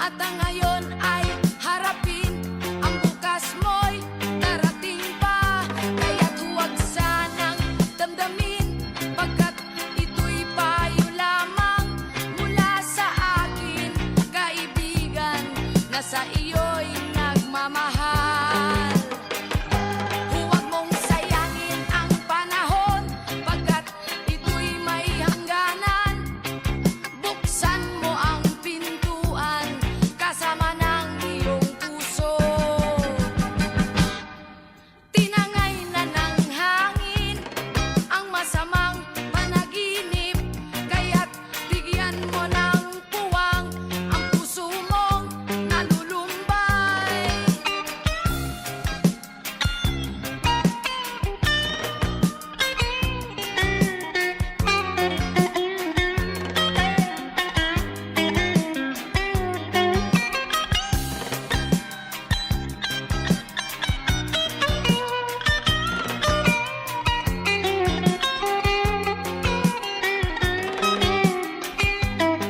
At ang ngayon ay harapin, ang bukas mo'y darating pa. Kaya't huwag sanang damdamin, pagkat ito'y payo lamang mula sa akin, kaibigan na sa iyo'y nagmamahal. Huwag mong sayangin ang panahon, pagkat ito'y may hangganan. Buksan mo ang pintuan kasama ng iyong puso. Tinangay na ng hangin ang masamang panaginip, kaya't bigyan mo ng puwang ang puso mong nalulumbay.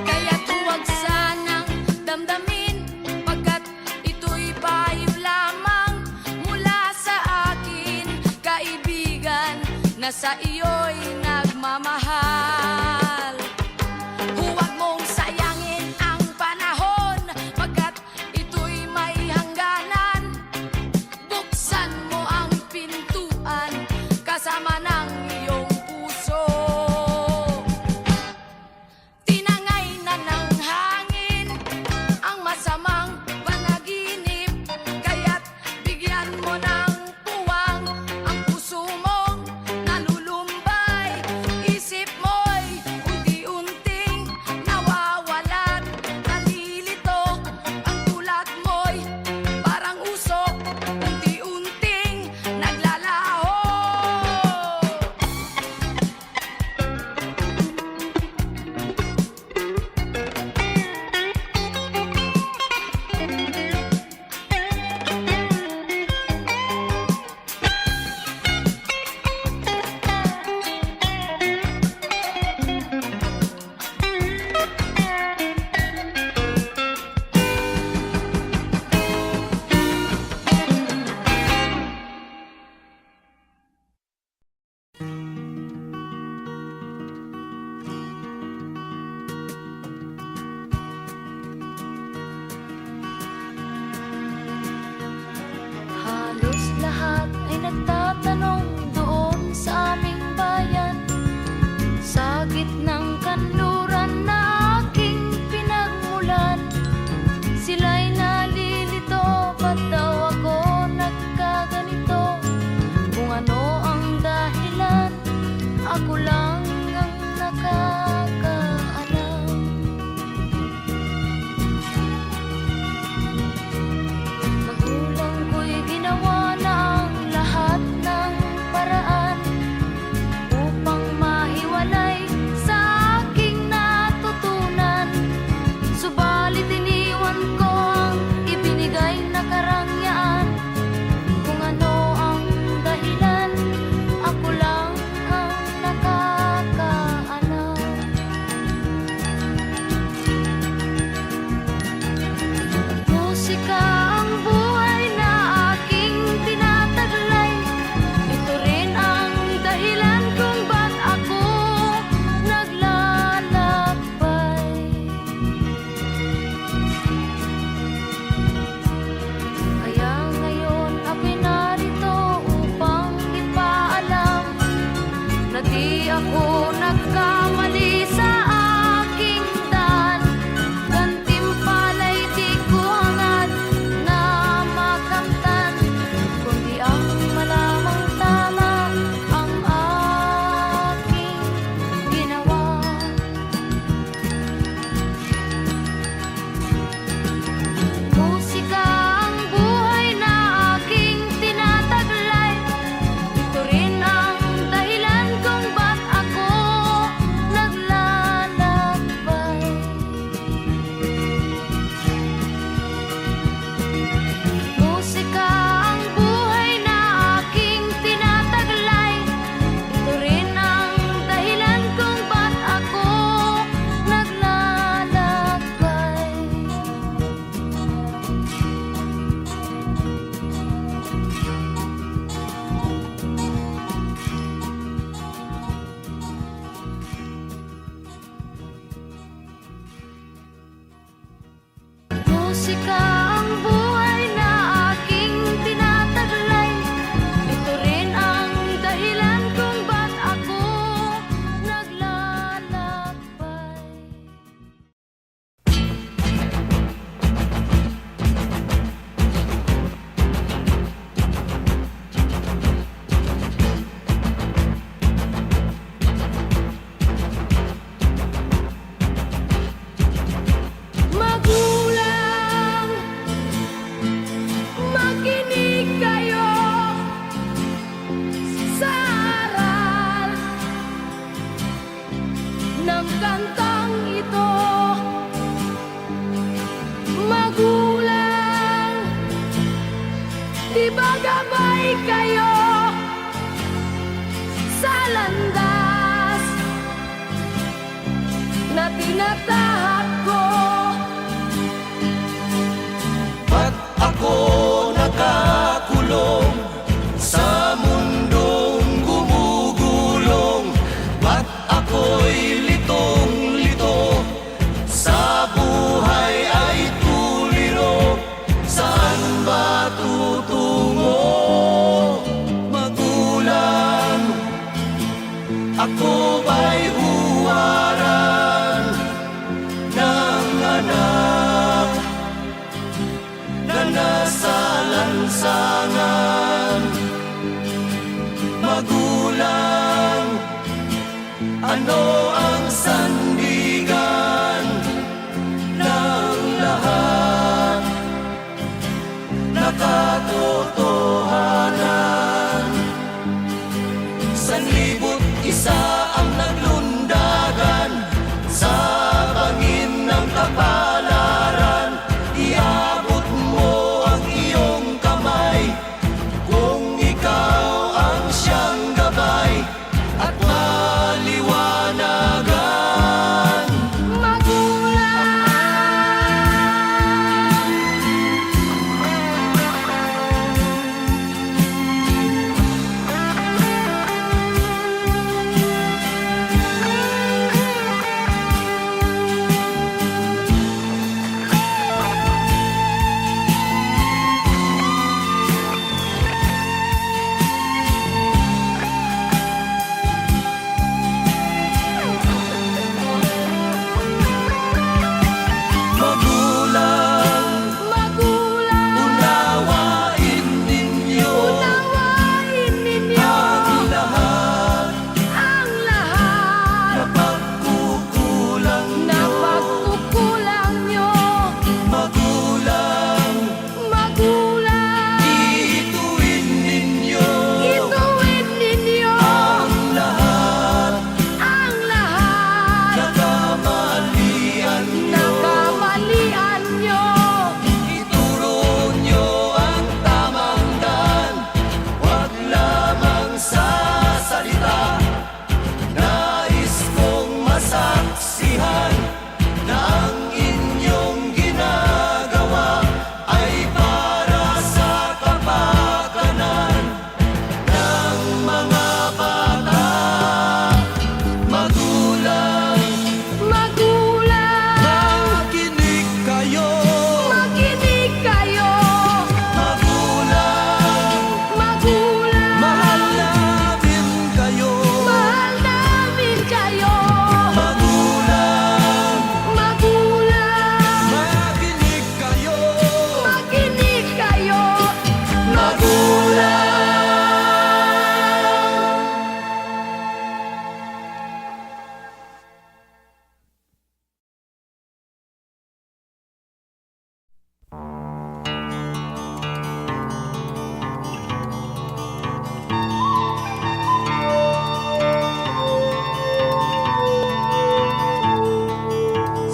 Kaya't huwag sanang damdamin, pagkat ito'y payo lamang mula sa akin, kaibigan na sa iyo'y nagmamahal. Huwag mong sayangin ang panahon, pagkat ito'y may hangganan. Buksan mo ang pintuan kasama ng iyong puso. Tinangay na ng hangin ang masamang panaginip, kaya't bigyan mo ng puwang ang puso mong nalulumbay. Isip mo'y unti-unting nawawala't nalilito, ang tulad mo'y parang usok, unti-unting naglalaho. Halos lahat ay nagtatanong doon sa aming bayan, sa gitnang kanluran na aking pinagmulan. Sila'y nalilito, ba't daw ako nagkaganito? Kung ano ang dahilan, ako lang ang nakakaalam. Magulang ko'y ginawa na ang lahat musika ang buhay na aking tinataglay. Ito rin ang dahilan kung ba't ako naglalakbay. Magulang, makinig kayo sa aral ng kantang ito. Magulang, di ba gabay kayo sa landas na tinatahak ko? Ba't ako nakakulong sa mundong gumugulong? Ba't ako'y litong-lito sa buhay ay tuliro? Saan ba tutungo? Magulang, ako ba'y huwaran ng anak na nasa lansangan? Magulang, ano ang sandigan ng lahat na katotohanan? Sanlibot isa ang naglundagan sa bangin ng kapalaran. Iabot mo ang iyong kamay kung ikaw ang siyang gabay at maliwanagan.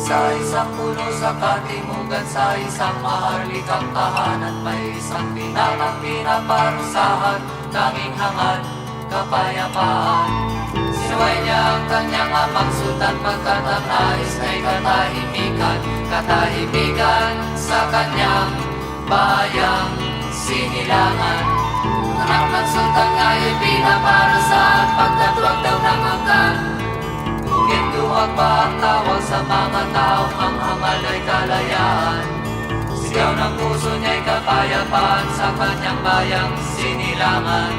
Sa isang puno sa katimugan, sa isang maharlikang tahanan, may isang binatang pinaparusahan, tanging hangad, kapayapaan. Sinuway niya ang kanyang amang sultan, pagkat ang nais ay katahimikan, katahimikan sa kanyang bayang sinilangan. Anak ng sultan nga'y pinaparusahan, pagkat wag daw nangangkan. Ngunit duwag ba ang tawag sa mga taong ang hangal ay kalayaan? Ang puso niya'y kapayapaan sa kanyang bayang sinilangan.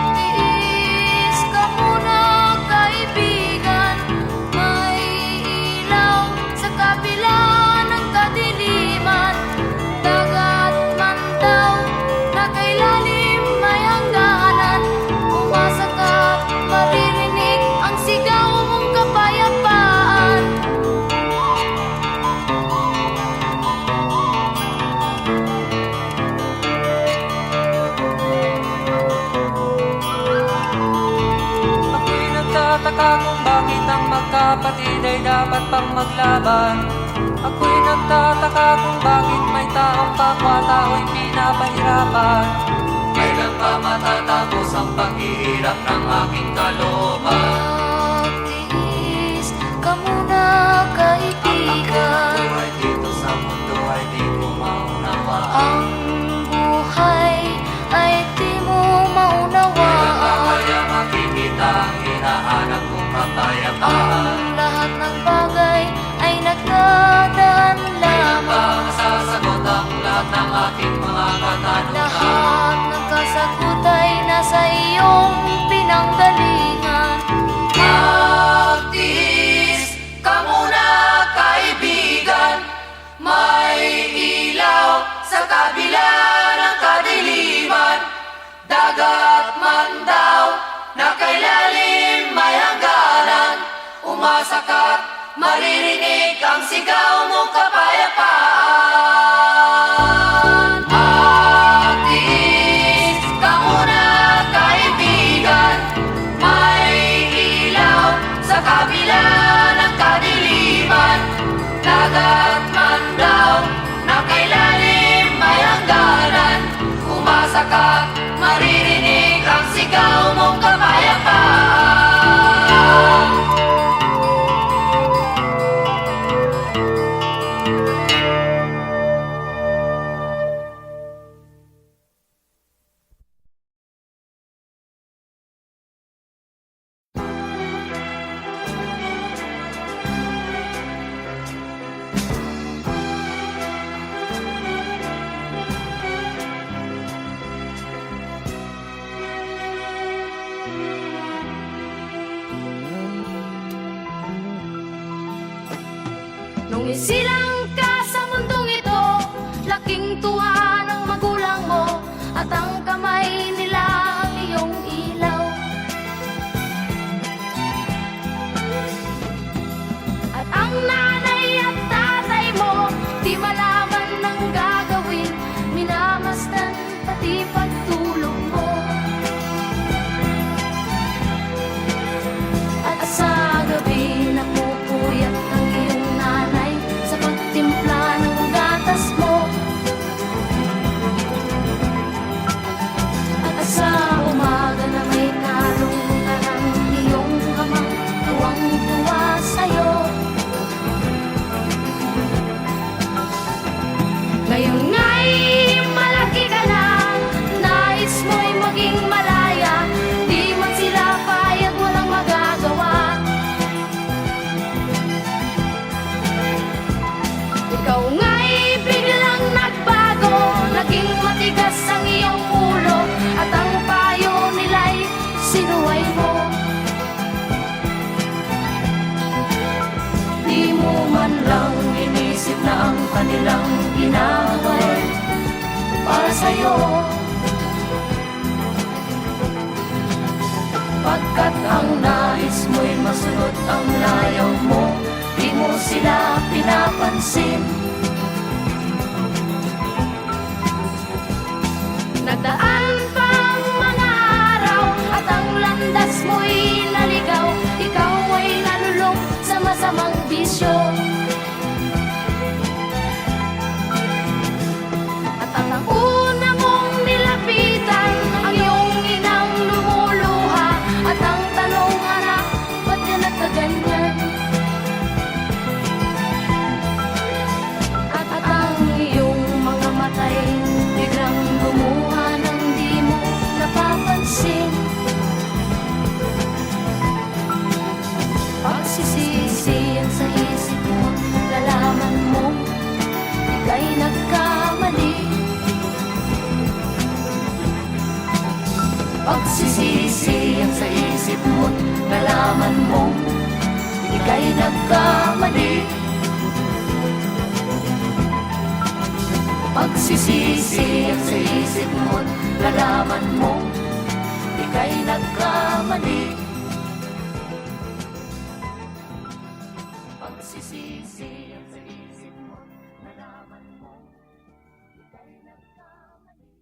Magtiis ka muna, kaibigan. May ilaw sa kabila ng kadiliman. Dagat man daw na kay lalim may hangganan. Umasa ka't maririnig ang sigaw mong kapayapaan. Ako'y nagtataka kung bakit ang magkapatid ay dapat pang maglaban. Ako'y nagtataka kung bakit may taong kapwa-tao'y pinapahirapan. Kailan pa matatapos ang paghihirap ng aking kalooban? Magtiis ka muna, kaibigan. Ang buhay dito sa mundo ay di ko maunawaan. Ang buhay ay di mo Kailan pa maunawaan. kaya makikita ang hinahanap kong kapayapaan? Ang lahat ng bagay ay nagdadaan Kailan ba lamang. masasagot ang lahat ng aking mga katanungan? Lahat ng kasagot ay nasa iyong pinanggalingan. Magtiis ka muna, kaibigan. May ilaw sa kabila ng kadiliman. Dagat man daw na kay lalim may hangganan. Umasa ka't maririnig ang sigaw mong kapayapaan. Magtiis ka muna, kaibigan. May ilaw sa kabila ng kadiliman. Dagat man daw na kay lalim may hangganan. Umasa ka't maririnig ang sigaw mong kapayapaan. Nung isilang ka sa mundong ito, laking tuwa ng magulang mo, at ang kamay nila ang iyong ilaw. At ang nanay at tatay mo, di malaman ng gagawin, minamasdan pati pagtulong mo. At sa gabi napupuyat ang iyong nanay sa pagtimpla ng gatas mo. At sa umaga na may kalungkutan ang iyong amang tuwang-tuwa sa'yo. Ngayon nga'y malaki ka na, nais mo'y maging malaya, di man sila payag, walang magagawa. Ikaw nga'y biglang nagbago, naging matigas ang iyong ulo, at ang payo nila'y sinuway mo. Di mo man lang inisip na ang kanilang ginawa'y para sa'yo. Pagkat ang nais mo'y masunod ang layaw mo, di mo sila pinapansin. Nagdaan pa ang mga araw at ang landas mo'y naligaw. Ikaw ay nalulong sa masamang bisyo. At ang una mong nilapitan, ang iyong inang lumuluha. At ang tanong, anak, ba't ka nagkaganyan? Pagsisisi ang sa isip mo't nalaman mong ika'y nagkamali. Pagsisisi ang sa isip mo't nalaman mong ika'y nagkamali. Pagsisisi ang sa isip mo't nalaman mong ika'y nagkamali.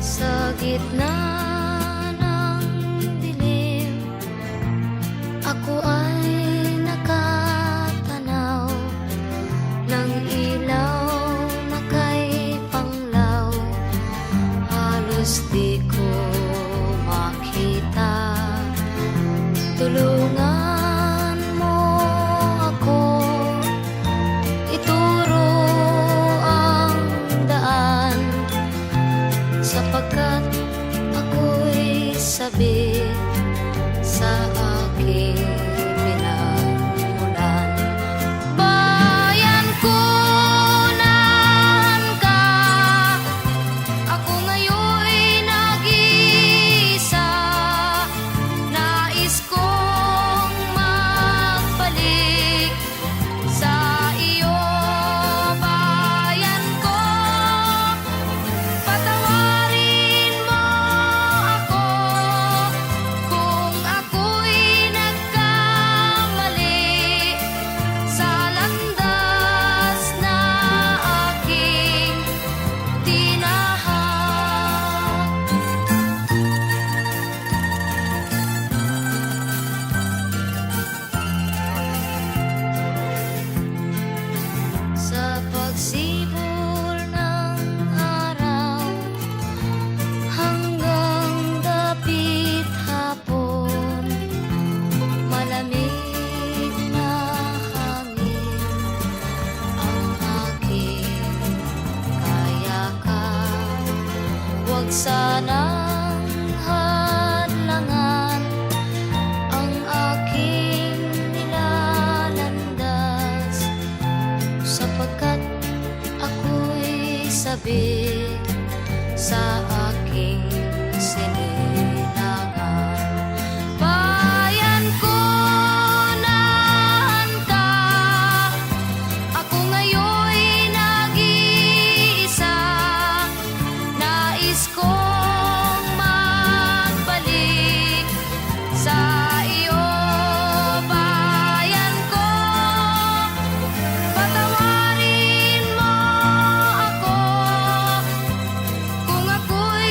Sa gitna ng dilim, ako ay nakatanaw ng ilaw na kay panglaw. Halos di ko makita. Tulungan mo ako, ituro ang daan, sapagkat ako'y sabik sa aking pinagmulan. Bayan ko, nahan ka, ako ngayon'y nag-iisa. Nais kong magbalik sa iyo, bayan ko. Patawarin mo ako kung ako'y nagkamali sa landas na aking tinahak. Sa pagsibol ng araw hanggang dapit hapon, malamig na hangin ang aking kayakap. Huwag sanang hadlangan ang aking nilalandas, sapagkat ako'y sabik sa aking sinilangan. Bayan ko, nahan ka, ako ngayon'y nag-iisa. Nais kong magbalik sa iyo, bayan ko. Patawarin mo ako kung ako'y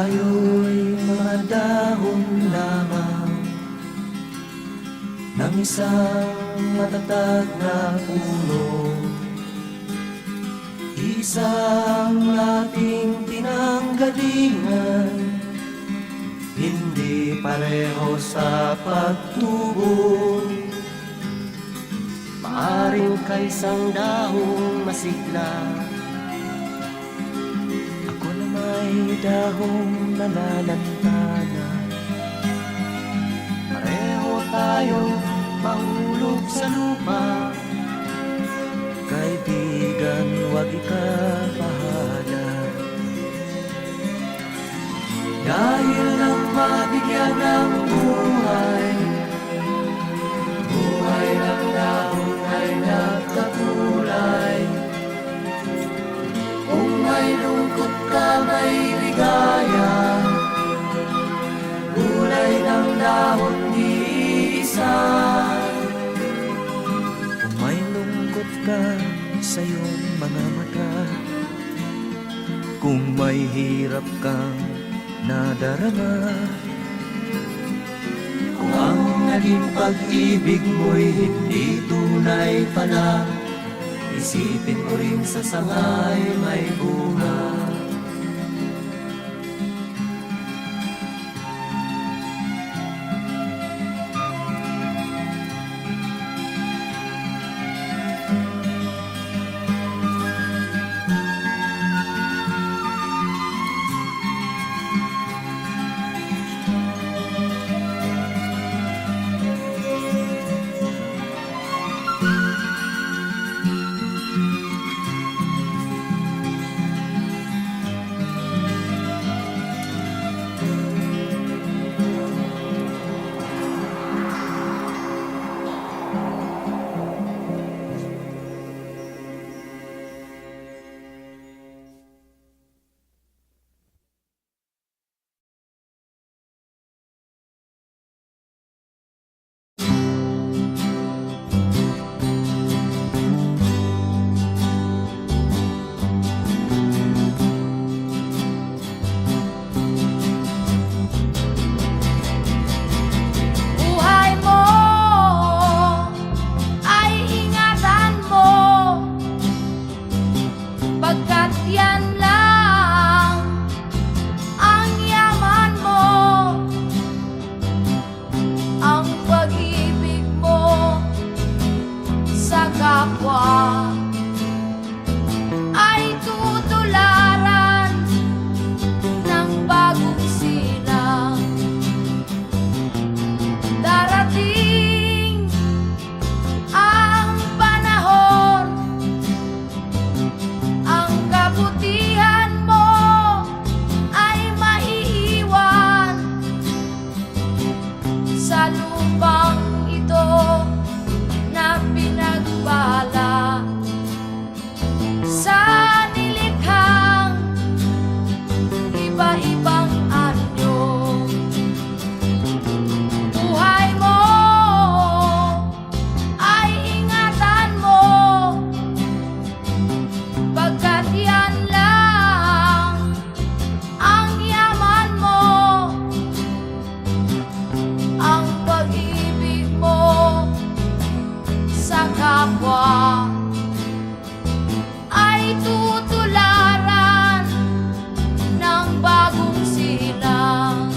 Tayo'y mga dahon lamang ng isang matatag na puno. Isang ating tinanggalingan, hindi pareho sa pagtubo. Maaring kaisang dahong masigla, ako na may dahong nalalantana. Pareho tayong mahulog sa lupa. Kaibigan, huwag ikabahala. Dahil nang mabigyan ng buhay, buhay ng dahon ay nagkakulay. Kung may lungkot ka, may ligaya, kulay ng dahon di isa. Kung may lungkot ka sa iyong mga mata, kung may hirap kang nadarama, kung ang naging pag-ibig mo'y hindi tunay pala, isipin mo rin sa sangay may bunga. Buhay mo ay ingatan mo, pagkat yan lang ang yaman mo. Ang pag-ibig mo sa kapwa ay tutularan ng bagong silang. Darating ang panahon, ang kabutihan mo ay maiiwan sa lupang ito na pinagbala sa nilikhang iba-ibang anyo. Buhay mo ay ingatan mo, pagkat yan lang ang yaman mo. Ang pag-ibig mo sa kapwa ay tutularan ng bagong silang.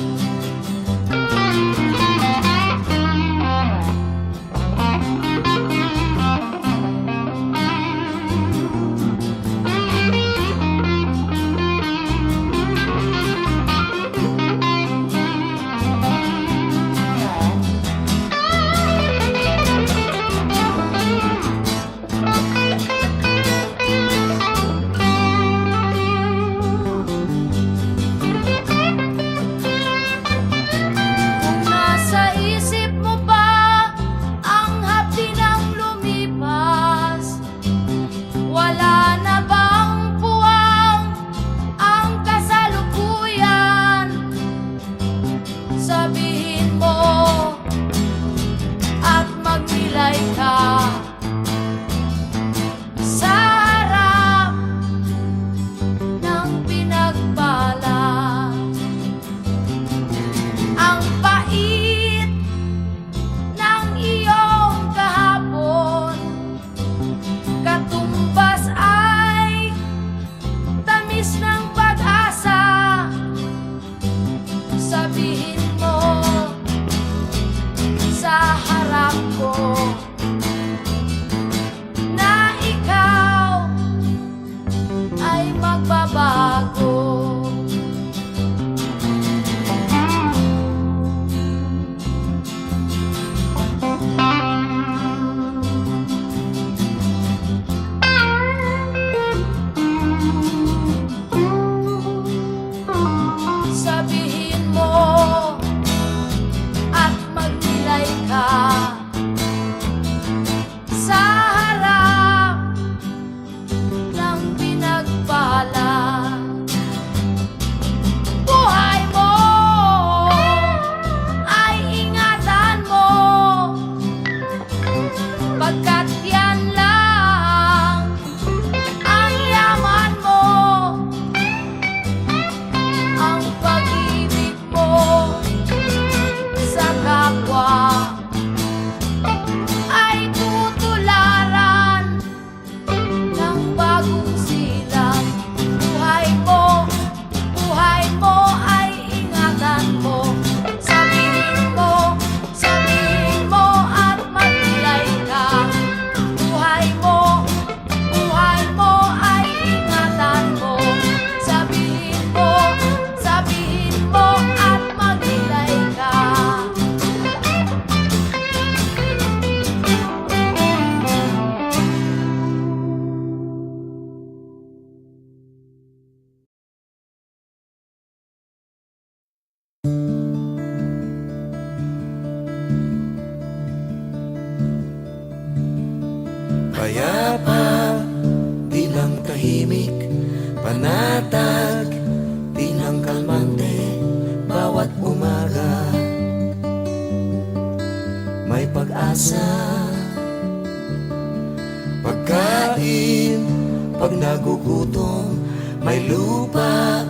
Kapag nagugutom, may lupa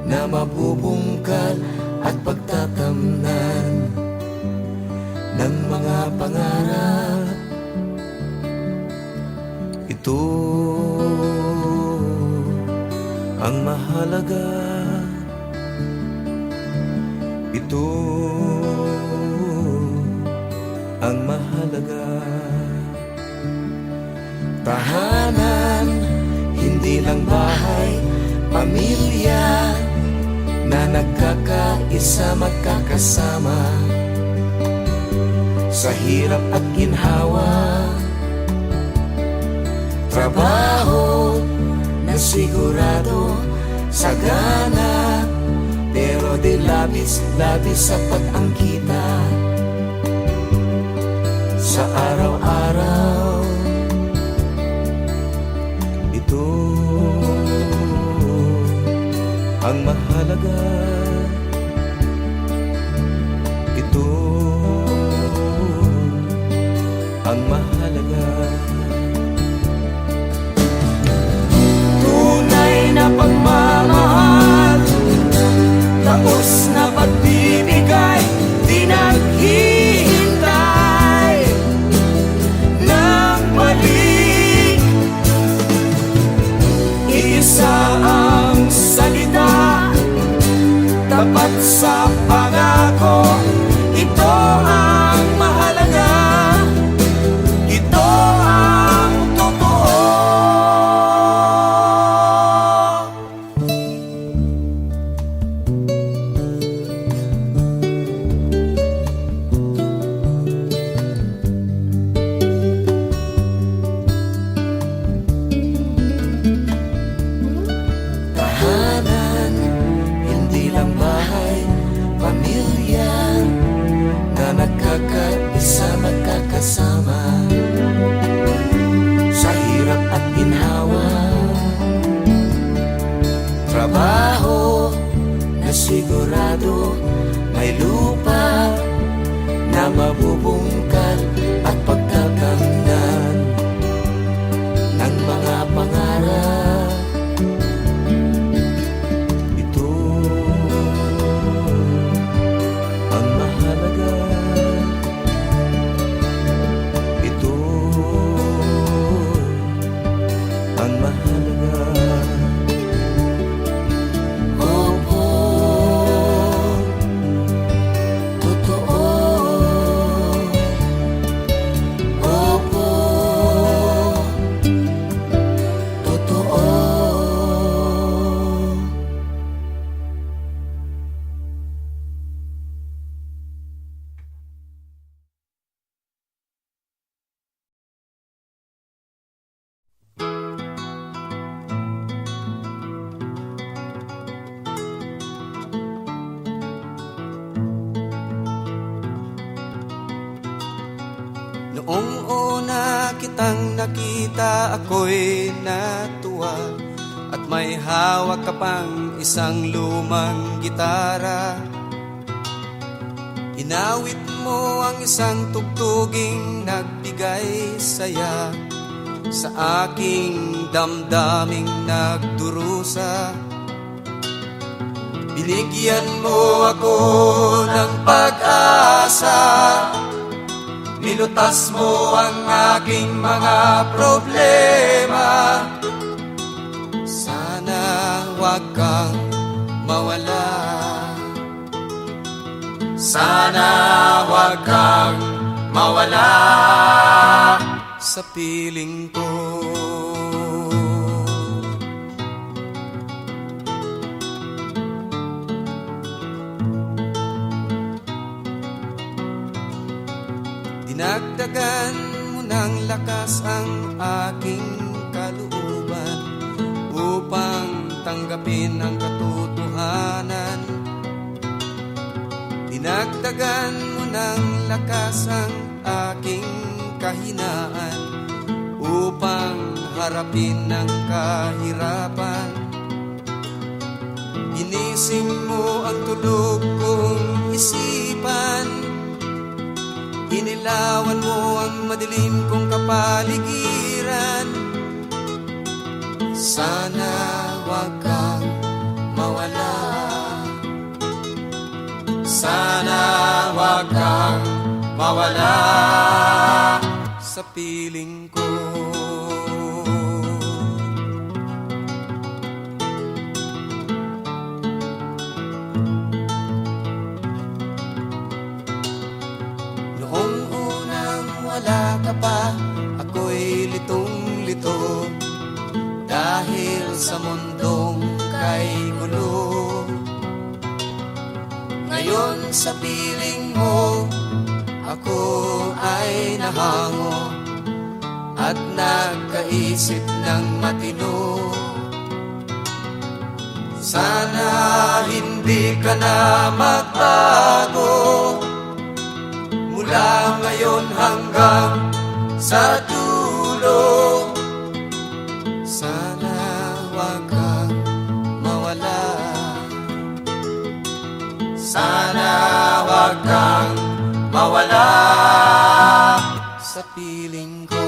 na mabubungkal at pagtatamnan ng mga pangarap. Ito ang mahalaga. Ito ang mahalaga. Tahanan, hindi lang bahay, pamilya na nagkakaisa, magkakasama sa hirap at ginhawa. Trabaho na sigurado, sagana, pero di labis-labis sapat ang kita sa araw-araw. Ito ang mahalaga. Ito ang mahalaga. Tunay na pagmamahal, taos na pagbibigay, di naghihintay ng balik. Isa ang salita, tapat sa pangako. Ito ang mahalaga. Ito ang totoo. Tahanan, hindi lang bahay, pamilya na nagkakaisa, magkakasama sa hirap at ginhawa. Trabaho na sigurado, may lupa na mabubungkal at pagtatamnan ng mga pangarap. Ito ang mahalaga. Ito ang mahalaga. Opo, totoo. Opo, totoo. Noong una kitang nakita, ako'y natuwa, at may hawak ka pang isang lumang gitara. Inawit mo ang isang tugtuging nagbigay saya sa aking damdaming nagdurusa. Binigyan mo ako ng pag-asa, nilutas mo ang aking mga problema. Sana wag kang mawala. Sana wag kang mawala sa piling ko. Dinagdagan mo ng lakas ang aking kalooban upang tanggapin ang katotohanan. Dinagdagan mo ng lakas ang aking kahinaan upang harapin ang kahirapan. Ginising mo ang tulog kong isipan, inilawan mo ang madilim kong kapaligiran. Sana wag kang mawala. Sana wag kang mawala sa piling ko. Noong unang wala ka pa, ako'y litong-lito dahil sa mundong kay gulo. Ngayon sa piling mo, ako ay nahango at nagkaisip ng matino. Sana hindi ka na magbago mula ngayon hanggang sa dulo. Sana wag kang mawala. Sana wag kang mawala sa piling ko.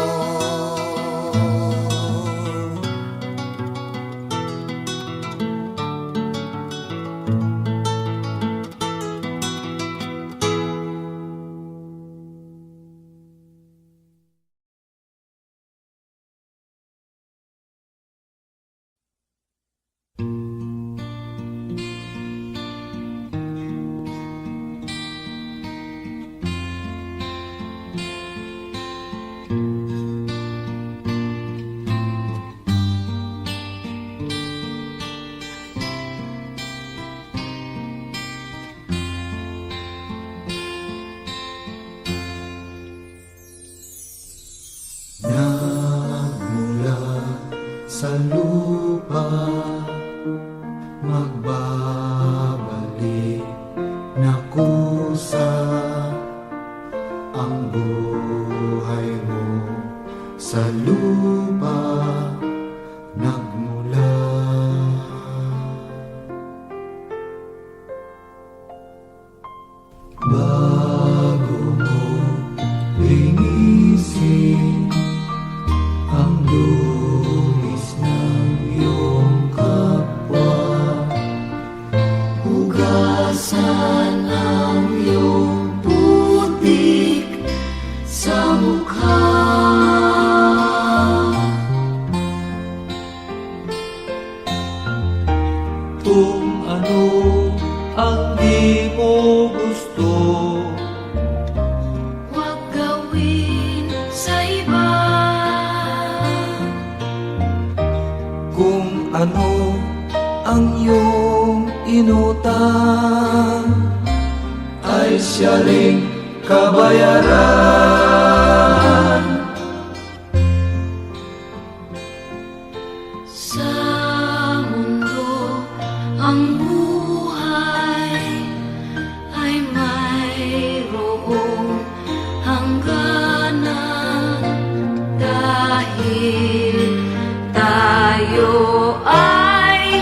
Nagmula sa lupa, magbabalik na kusa ang buhay mo sa lupa. Nagmula bago mo linisin ang lunis ng iyong kapwa, hugasan ang iyong putik sa mukha. Kung ano ang di mo gusto, Huwag gawin sa iba. kung ano ang iyong inutang, ay siya ring kabayaran. Sa mundo ang buhay ay mayroong hangganan dahil tayo ay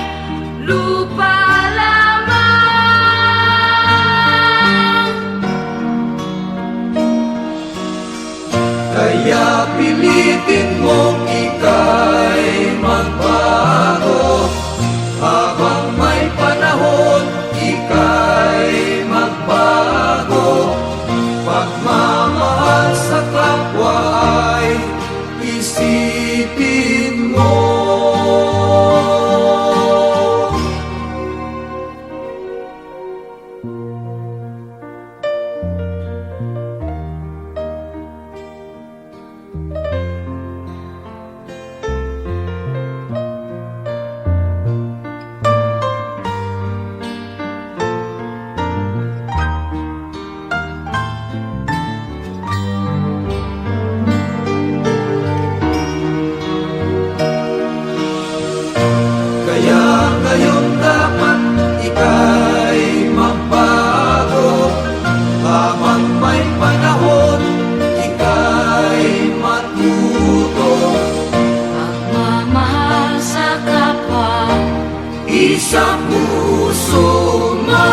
lupa lamang. Kaya pilitin mong ika'y magbago, habang may panahon ika'y magbago. Pagmamahal sa kapwa ay isipin mo. Kaya ngayon dapat ika'y magbago, habang may panahon ika'y matuto. Pagmamahal sa kapwa, Isa puso mo.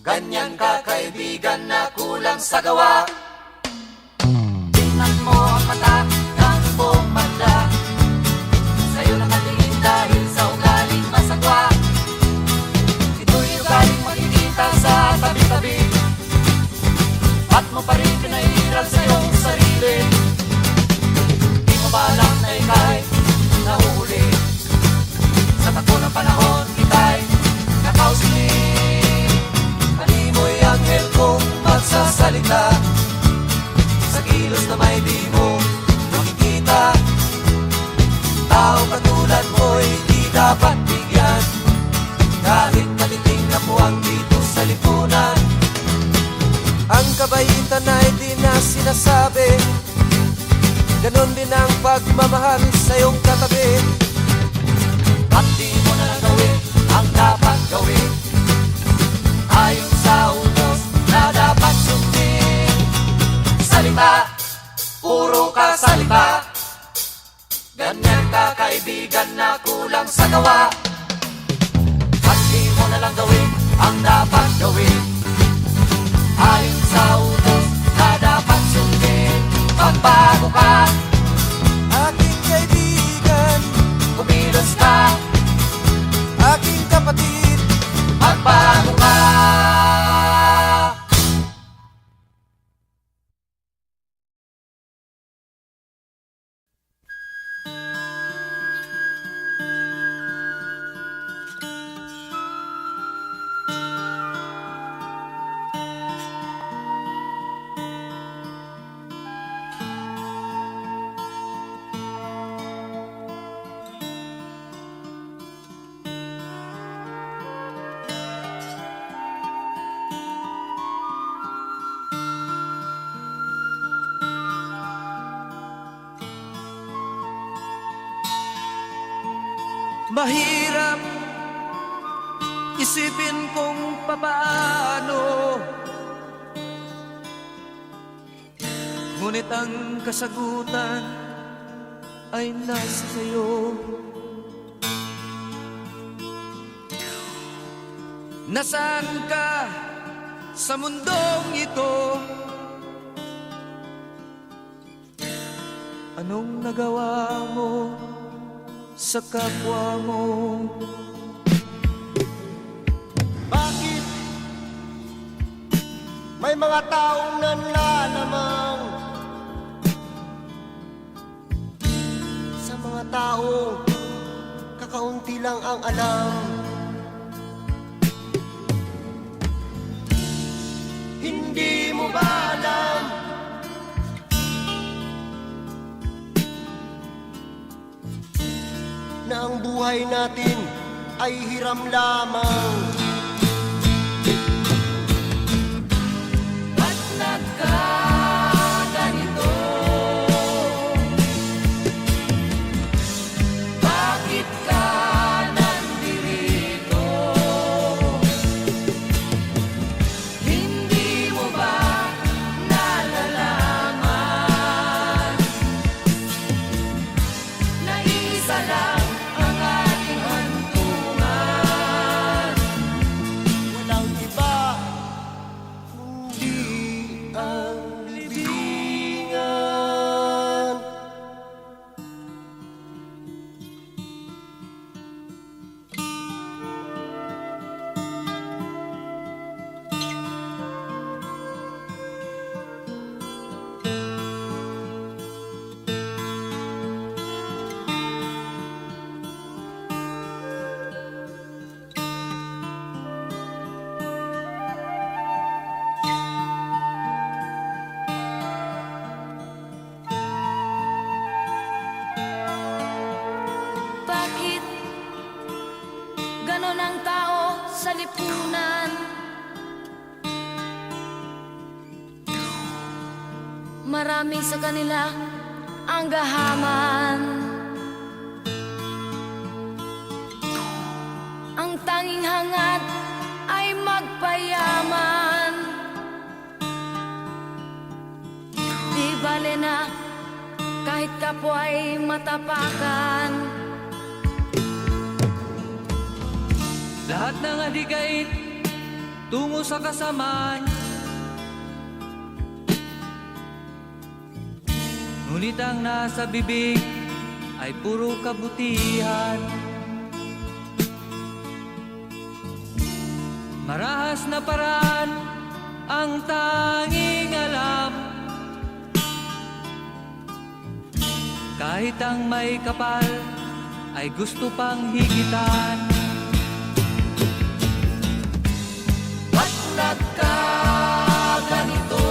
Ganyan ka kaibigan na kulang sa gawa. Tingnan mo ang mata ng buong banda, sa'yo nakatingin dahil sa ugaling masagwa. Ito'y ugaling makikita sa tabi-tabi, at mo pa rin pinairal sa iyong sarili. Di mo ba alam na ika'y nahuhuli sa takbo ng panahon, ika'y nakausiling. Animoy anghel kong magsasalita sa kilos na may di mo makikita. Tao katulad mo'y di dapat bigyan, kahit natiting na puwang dito sa lipunan. Ang kabaitan ay di na sinasabi, ganon din ang pagmamahal sa iyong katabi. At di mo na lang gawin ang dapat gawin, ayon sa utos na dapat sundin. Salita, puro ka salita, ganyan ka kaibigan na kulang sa gawa. At di mo na lang gawin ang dapat gawin, ayon sa utos na dapat sundin. Pagbago ka, Aking kaibigan, kumilos ka, aking kapatid, magbago ka. mahirap isipin kung papaano, ngunit ang kasagutan ay nasa sa'yo. Nasaan ka sa mundong ito? Anong nagawa mo sa kapwa mo? Bakit may mga taong nanlalamang sa mga taong kakaunti lang ang alam? Hindi mo ba alam na ang buhay natin ay hiram lamang? Ba't nagkaganito? Bakit ka nandirito? Hindi mo ba nalalaman na isa lang ang ating hantungan? Walang iba kundi ang libingan. Bakit ganon ang tao sa lipunan? Marami sa kanila ang gahaman. Ang tanging hangad ay magpayaman. Di bale na kahit kapwa ay matapakan. Lahat ng alikait tungo sa kasamaan. Ngunit ang nasa bibig ay puro kabutihan. Marahas na paraan ang tanging alam. Kahit ang may kapal ay gusto pang higitan. Ba't nagkaganito?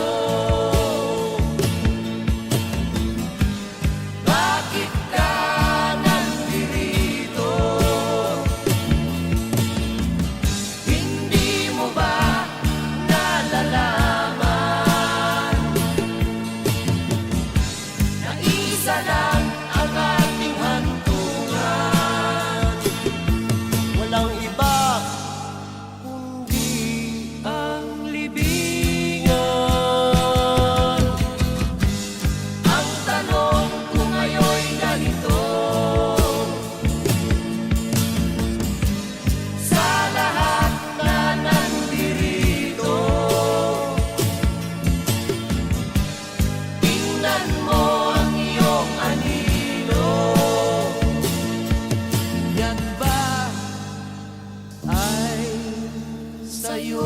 Bakit ka nandirito? Hindi mo ba nalalaman na isa lang ang ating hantungan? Walang iba kundi Ang libingan. Ang tanong ko ngayon'y ganito: sa lahat na nandirito, tingnan mo ang iyong anino. Yan ba ay sa'yo?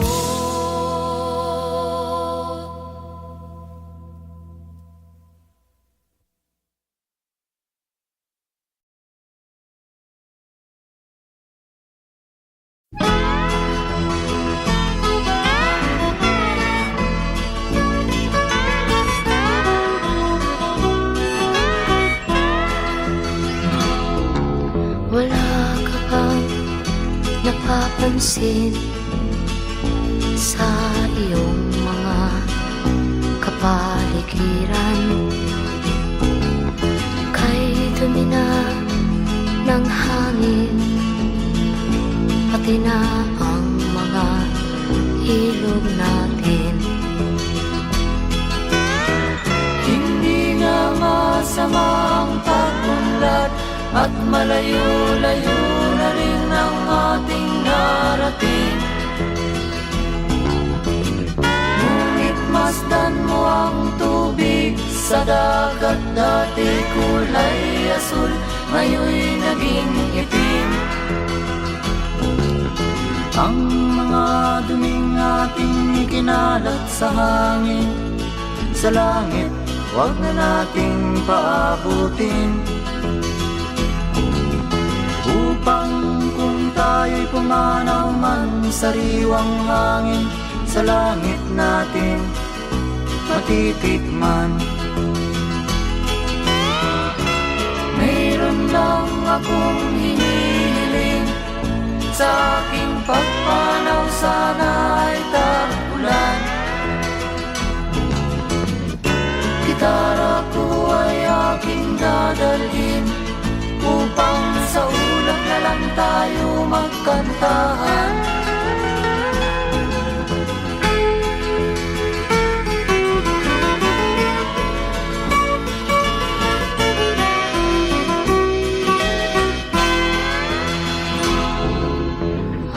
Wala ka bang napapansin sa iyong mga kapaligiran? Kay dumi na ng hangin, pati na ang mga ilog natin. Hindi nga masamang pag-unlad at malayo-layo na rin ang ating narating. Ngunit masdan mo ang tubig sa dagat, dati kulay asul, ngayon'y naging itim. Ang mga duming ating ikinalat sa hangin, sa langit, huwag na nating paabutin. Upang kung tayo'y pumanaw man sa sariwang hangin, sa langit natin matitikman. Mayroon lang akong hinihiling, sa aking pagpanaw sana ay tag-ulan. Gitara ko ay aking dadalhin, upang sa ulap na lang tayo magkantahan.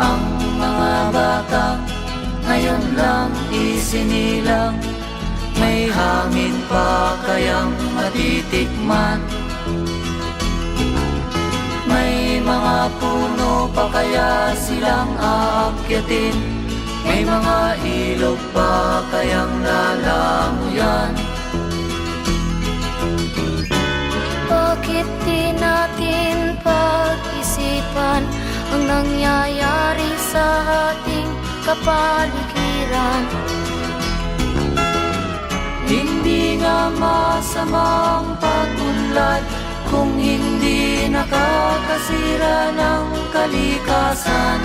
Ang mga batang ngayon lang isinilang, may hangin pa kayang matitikman? May mga puno pa kaya silang aakyatin? May mga ilog pa kayang lalamuyan? Bakit di natin pag-isipan ang nangyayari sa ating kapaligiran? Hindi nga masamang pag-unlad kung hindi nakakasira ng kalikasan.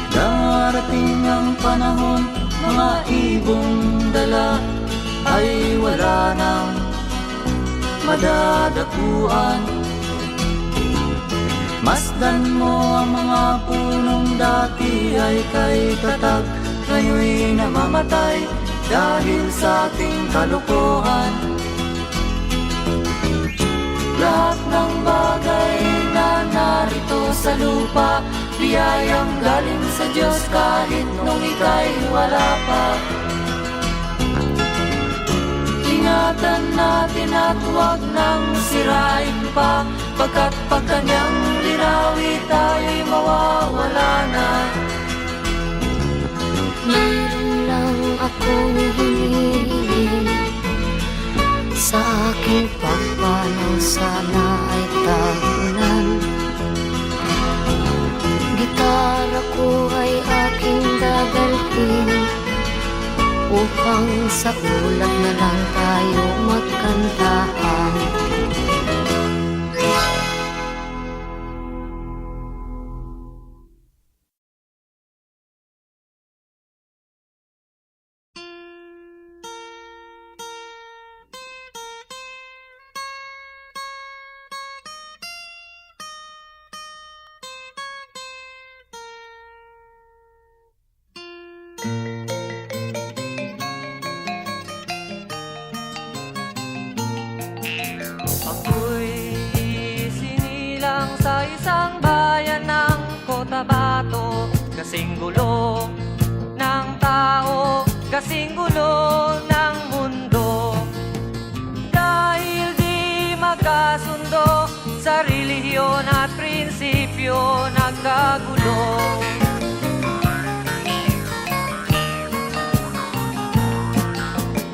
Darating ang panahon, mga ibong dala ay wala nang madadakuan. Masdan mo ang mga punong dati ay kay tatag, ngayon'y namamatay dahil sa ating kalokohan. Lahat ng bagay na narito sa lupa, biyayang galing sa Diyos kahit nung ika'y wala pa. Ingatan natin at huwag nang sirain pa, pagkat pag kanyang linawi tayo'y mawawala na. Meron lang akong hinihiling, sa aking pagpanaw sana ay tagunan. Gitara ko ay aking dadalhin, upang sa ulap na lang tayo magkantahan. Ako'y sinilang sa isang bayan ng Cotabato, kasing gulo ng tao, kasing gulo ng mundo. Dahil di magkasundo sa relihiyon at prinsipyo, nagkagulo.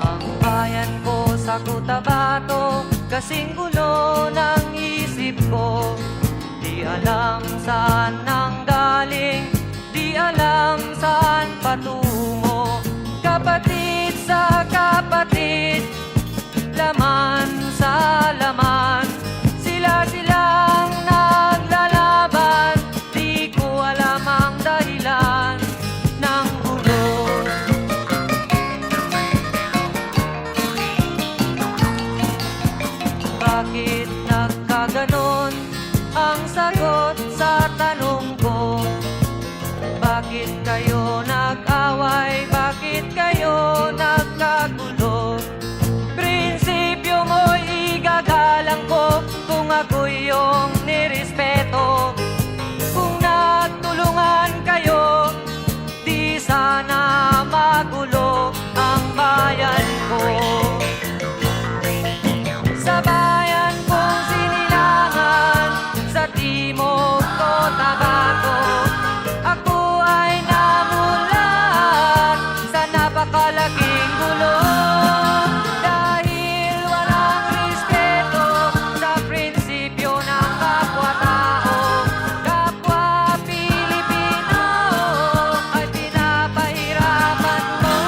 Ang bayan ko sa Cotabato, kasing gulo ng isip ko. Di alam saan nang galing, di alam saan patungo. Kapatid sa kapatid, laman sa laman, sila-silang naglalaban. Di ko alam ang dahilan ng gulo. Bakit nagkaganon ang sagot sa tanong ko? Bakit kayo nag-away? Bakit kayo nagkagulo? Prinsipyo mo'y igagalang ko kung ako'y iyong nirespeto. Kung nagtulungan kayo, di sana magulo ang bayan ko. Sa bayan kong sinilangan, sa timog Cotabato, ako ay namulat sa napakalaking gulo. Dahil walang respeto sa prinsipyo ng kapwa-tao, kapwa Pilipino ay pinapahirapan mo.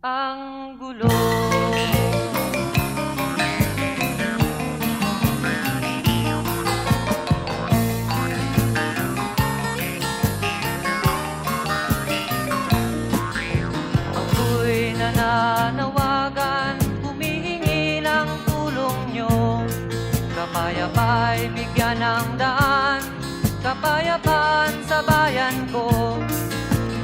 Ang gulo. Ako'y nananawagan, humihingi ng tulong nyo. Kapayapa'y bigyan ng daan, kapayapaan sa bayan ko.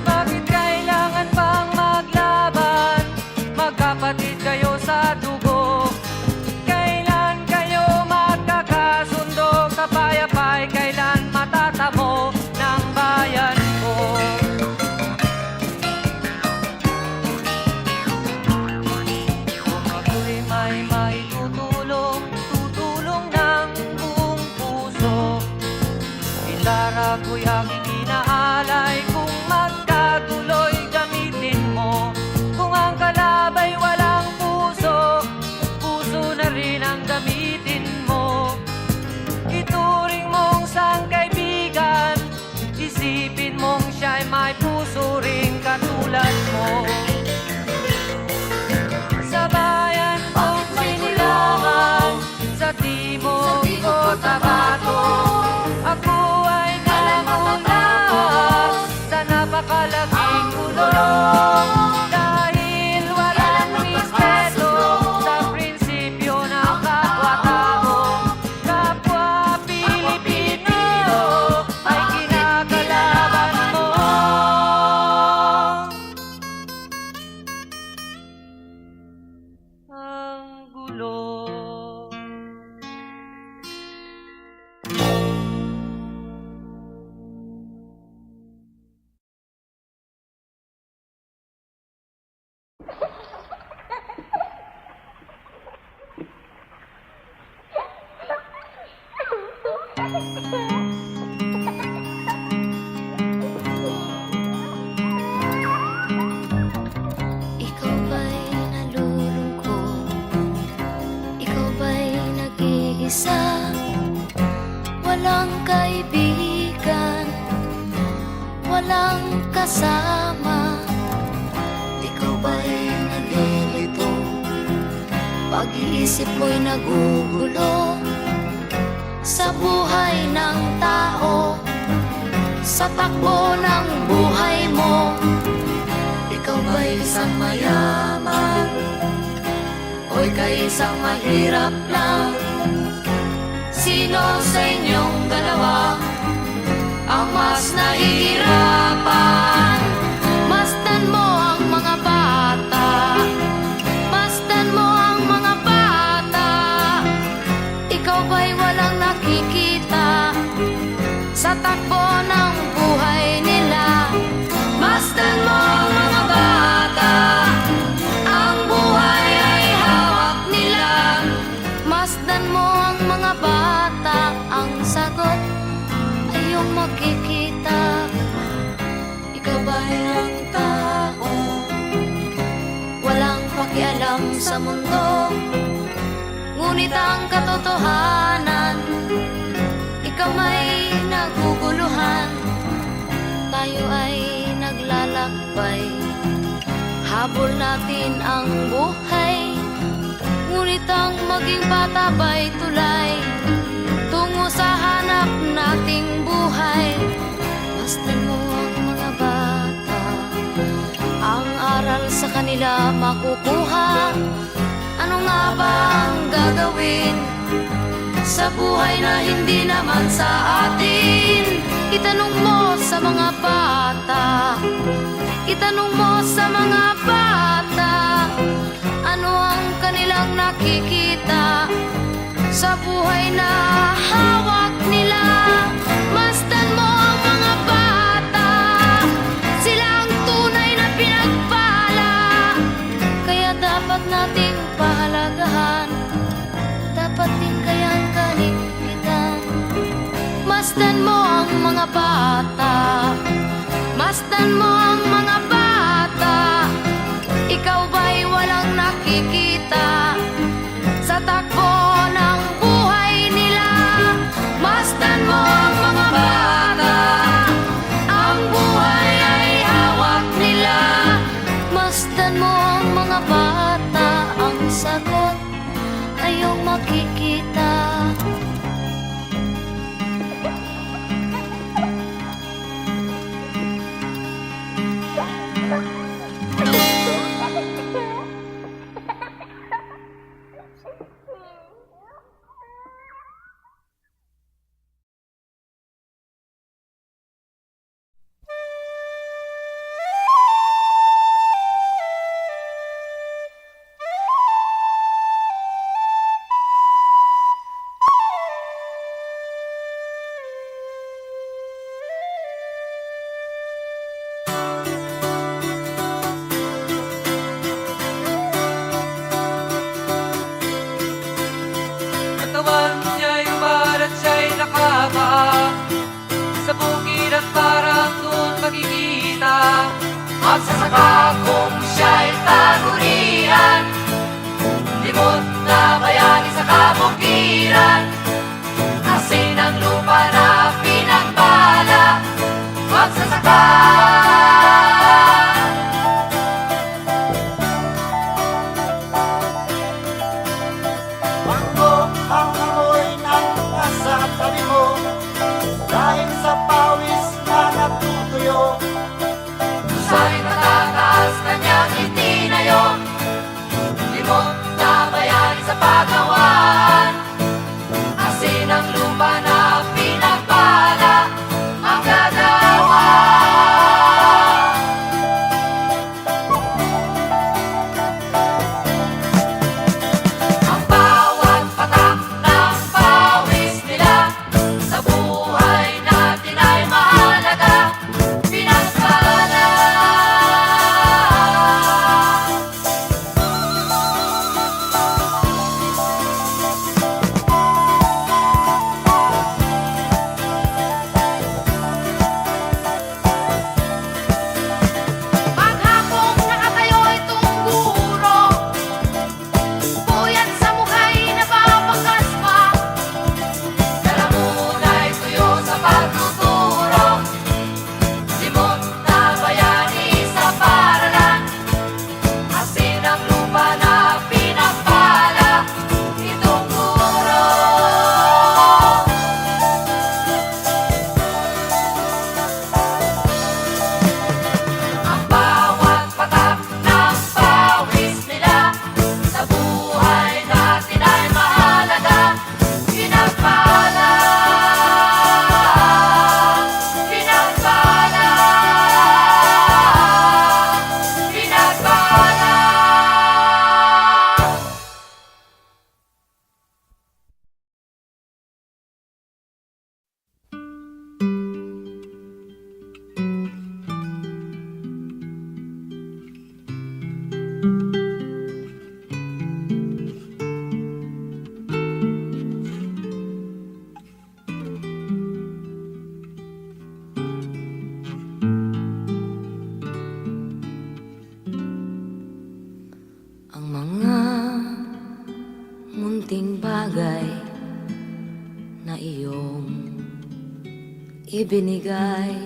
Bakit kailangan pang maglaban? Magkapatid kayo sa dugo. Kailan kayo magkakasundo? Kapayapa'y kailan matatamo ng bayan ko? Kung ako'y may maitutulong, tutulong ng buong puso. Gitara ko'y aking inaalay, kung magkagulo'y gamitin mo. Kung ang kalabay walang puso, puso na rin ang gamitin mo. Ituring mong sangkaibigan, isipin mong siya'y may puso ring katulad mo. Sa bayan kong sinilangan, sa timog Cotabato, ako ay namulat Ikaw ba'y nalulungkot? Ikaw ba'y nag-iisa? Walang kaibigan, walang kasama. Ikaw ba'y nalilito? Pag-iisip mo'y nagugulo sa buhay ng tao, sa takbo ng buhay mo. Ikaw ba'y isang mayaman o ika'y isang mahirap lang? Sino sa inyong dalawa ang mas nahihirapan? Masdan mo ang mga bata, masdan mo ang mga bata. Ikaw ba'y walang nakikita sa takbo ng buhay nila? Masdan mo ang mga bata, ang buhay ay hawak nila. Masdan mo ang mga bata, ang sagot ay iyong makikita. Ikaw ba'y ang tao, walang pakialam sa mundo, ngunit ang katotohanan, ikaw may naguguluhan. Tayo ay naglalakbay, habol natin ang buhay, ngunit ang maging bata ba'y tulay tungo sa hanap nating buhay. Masdan mo ang mga bata, ang aral sa kanila makukuha. Ano nga ba ang gagawin sa buhay na hindi naman sa atin? Itanong mo sa mga bata, itanong mo sa mga bata, ano ang kanilang nakikita sa buhay na hawak nila. Masdan mo ang mga bata, sila ang tunay na pinagpala, kaya dapat nating pahalagahan, dapat din kayang kaligpitan. Masdan mo ang mga bata, masdan mo ang mga bata. Ikaw ba'y walang nakikita sa takbo ng buhay nila? Masdan mo ang mga bata, ang buhay ay hawak nila. Masdan mo ang mga bata, ang sagot ay iyong makikita. Katawan niya'y umar at siya'y nakaba sa bukid at parang doon makikita. Magsasaka kung siya'y tanurian, limot na bayani sa kabukiran. Asin ang lupa na pinagbala, magsasaka. Bangko ang amoy ng nasa tabi mo, dahil sa pawis na natutuyo. Sa'y matataas kanyang itinayo, limot na bayani sa pagawaan. iyong ibinigay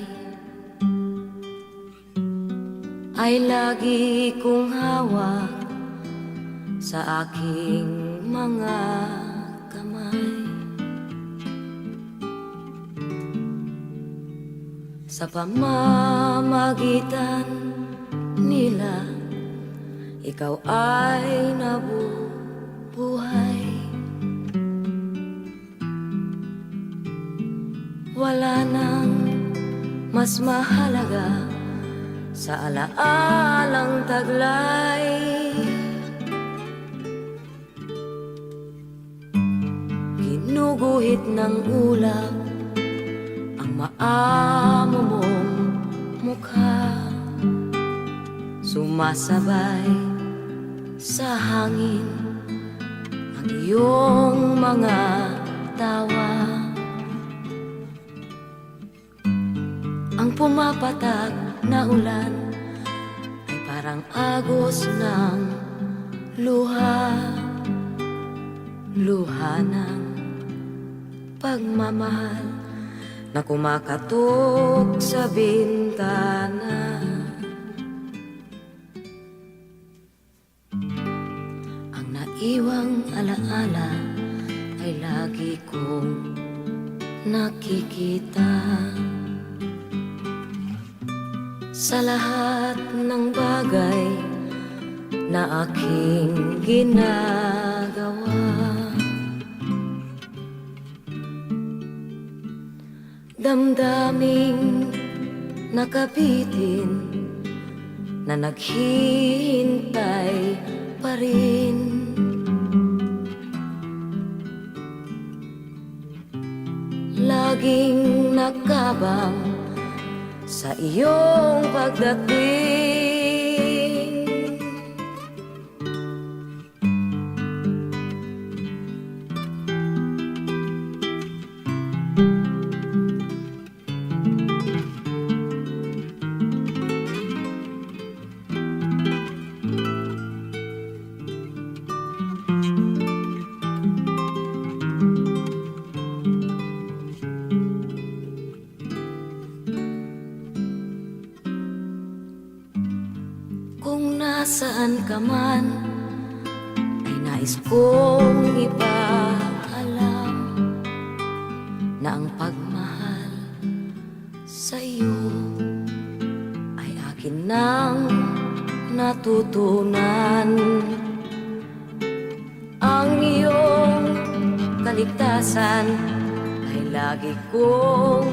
ay lagi kong hawak sa aking mga kamay. Sa pamamagitan nila, ikaw ay nabubuhay. Wala nang mas mahalaga sa alaalang taglay. Ginuguhit ng ulap ang maamo mong mukha, sumasabay sa hangin ang iyong mga tawa. Ang pumapatak na ulan ay parang agos ng luha, luha ng pagmamahal na kumakatok sa bintana. Ang naiwang alaala ay lagi kong nakikita sa lahat ng bagay na aking ginagawa. Damdaming nakabitin na naghihintay pa rin. Laging nakabang sa iyong pagdating. Kung nasaan ka man, ay nais kong ipaalam na ang pagmahal sa iyo ay akin nang natutunan. Ang iyong kaligtasan ay lagi kong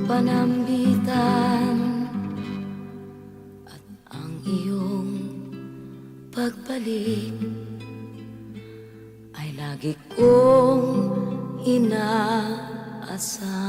panambitan. Pagbalik ay lagi kong inaasam.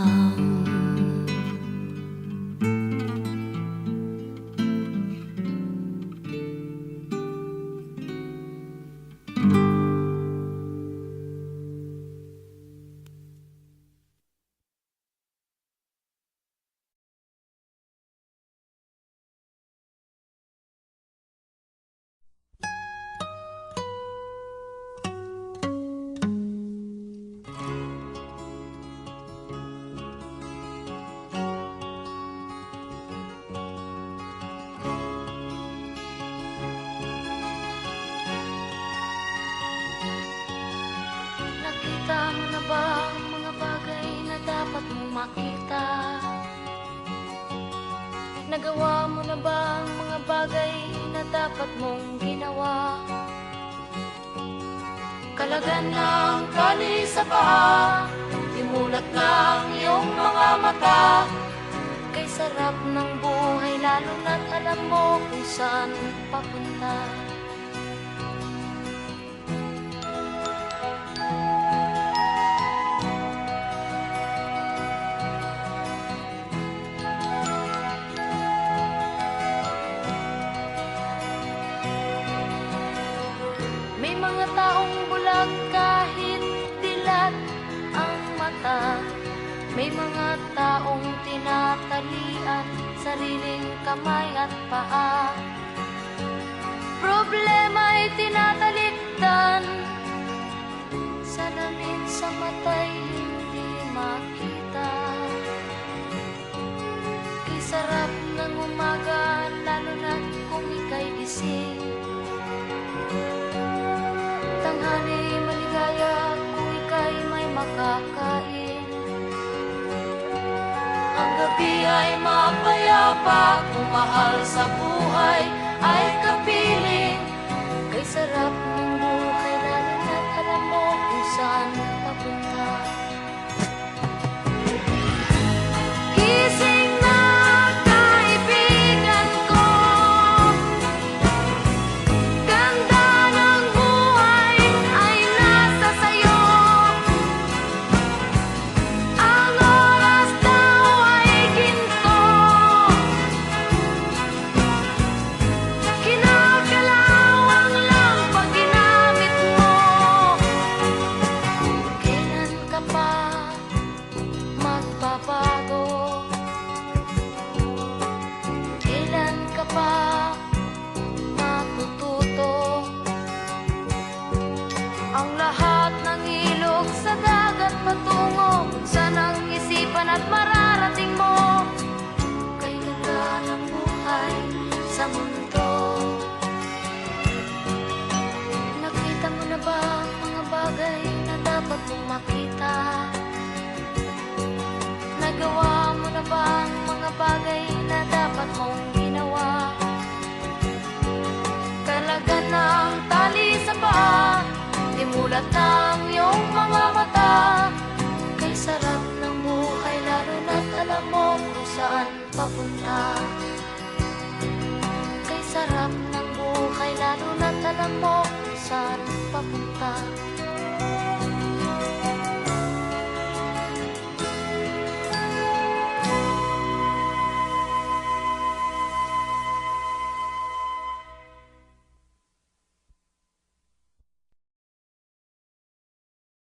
Nakita mo na ba ang mga bagay na dapat mong makita? Nagawa mo na ba ang mga bagay na dapat mong ginawa? Kalagan ng tali sa paa, imulat ng iyong mga mata. Kay sarap ng buhay lalo na't alam mo kung saan papunta. May mga taong bulag kahit dilat ang mata. May mga taong tinatalian sariling kamay at paa. Problema'y tinatalikdan, salamin sa mata'y hindi makita. Kay sarap ng umaga, lalo na kung ika'y gising. Tanghali maligaya kung ika'y may makakain. Ang gabi ay mapayapa kung mahal sa buhay ay kapiling. Kay sarap ng buhay lalo na't alam mo kung saan papunta. Gising na kaibigan ko, ganda ng buhay ay nasa sayo. Ang oras daw ay ginto, kinakalawang lang pag ginamit mo. Kailan ka pa magbabago? Kailan ka pa matututo? Ang lahat ng ilog sa dagat patungo saan ang isipan at mararating mo. Kay ganda ng buhay sa mundo. Nakita mo na ba ang mga bagay na dapat mong makita? Nagawa mo na ba ang mga bagay na dapat mong ginawa? Talaga ng tali sa paa, dimulat ng iyong mga mata. Kay sarap ng buhay lalo na't alam mo kung saan papunta. Kay sarap ng buhay lalo na't alam mo kung saan papunta.